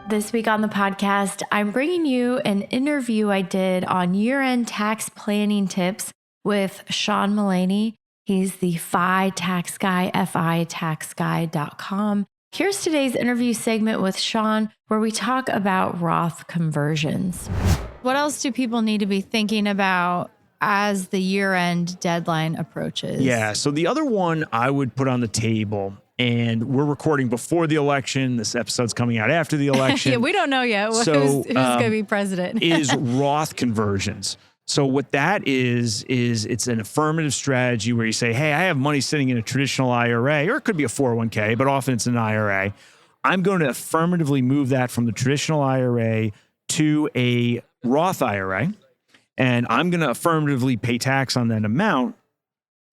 This week on the podcast, I'm bringing you an interview I did on year-end tax planning tips with Sean Mullaney. He's the FI tax guy, fitaxguy.com. Here's today's interview segment with Sean, where we talk about Roth conversions. What else do people need to be thinking about as the year-end deadline approaches? Yeah, so the other one I would put on the table, and we're recording before the election. This episode's coming out after the election. Yeah, we don't know yet who's going to be president. is Roth conversions. So what that is it's an affirmative strategy where you say, hey, I have money sitting in a traditional IRA, or it could be a 401k, but often it's an IRA. I'm going to affirmatively move that from the traditional IRA to a Roth IRA, and I'm going to affirmatively pay tax on that amount.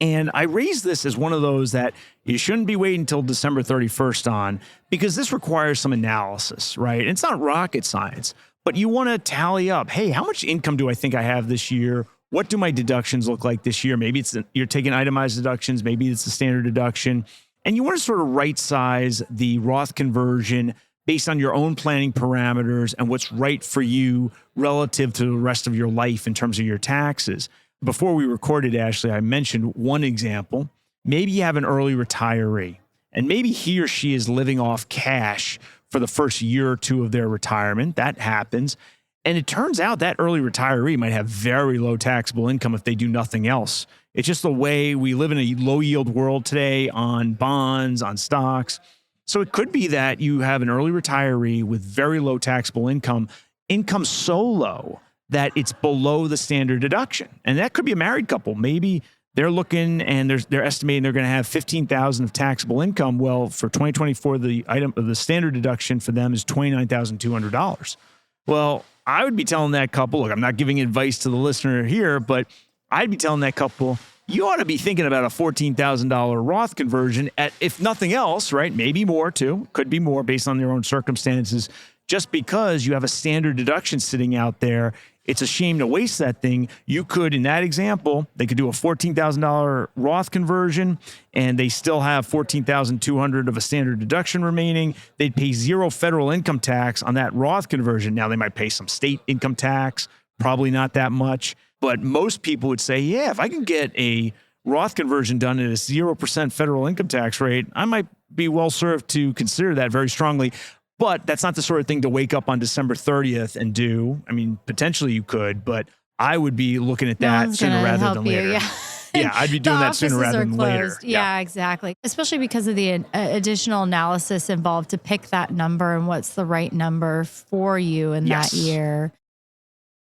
And I raise this as one of those that you shouldn't be waiting until December 31st on, because this requires some analysis, right? It's not rocket science, but you want to tally up, hey, how much income do I think I have this year? What do my deductions look like this year? Maybe you're taking itemized deductions, maybe it's a standard deduction. And you want to sort of right size the Roth conversion based on your own planning parameters and what's right for you relative to the rest of your life in terms of your taxes. Before we recorded, Ashley, I mentioned one example. Maybe you have an early retiree, and maybe he or she is living off cash for the first year or two of their retirement. That happens. And it turns out that early retiree might have very low taxable income if they do nothing else. It's just the way we live in a low yield world today on bonds, on stocks. So it could be that you have an early retiree with very low taxable income so low that it's below the standard deduction. And that could be a married couple. Maybe they're looking and they're estimating they're going to have $15,000 of taxable income. Well, for 2024, the standard deduction for them is $29,200. Well, I would be telling that couple, look, I'm not giving advice to the listener here, but I'd be telling that couple, you ought to be thinking about a $14,000 Roth conversion at, if nothing else, right? Maybe more too, could be more based on their own circumstances. Just because you have a standard deduction sitting out there, it's a shame to waste that thing. You could, in that example, they could do a $14,000 Roth conversion and they still have $14,200 of a standard deduction remaining. They'd pay zero federal income tax on that Roth conversion. Now they might pay some state income tax, probably not that much, but most people would say, yeah, if I can get a Roth conversion done at a 0% federal income tax rate, I might be well served to consider that very strongly. But that's not the sort of thing to wake up on December 30th and do. I mean, potentially you could, but I would be looking at that sooner rather than later. Yeah, I'd be doing that sooner rather than later. Yeah, exactly. Especially because of the additional analysis involved to pick that number and what's the right number for you in that year.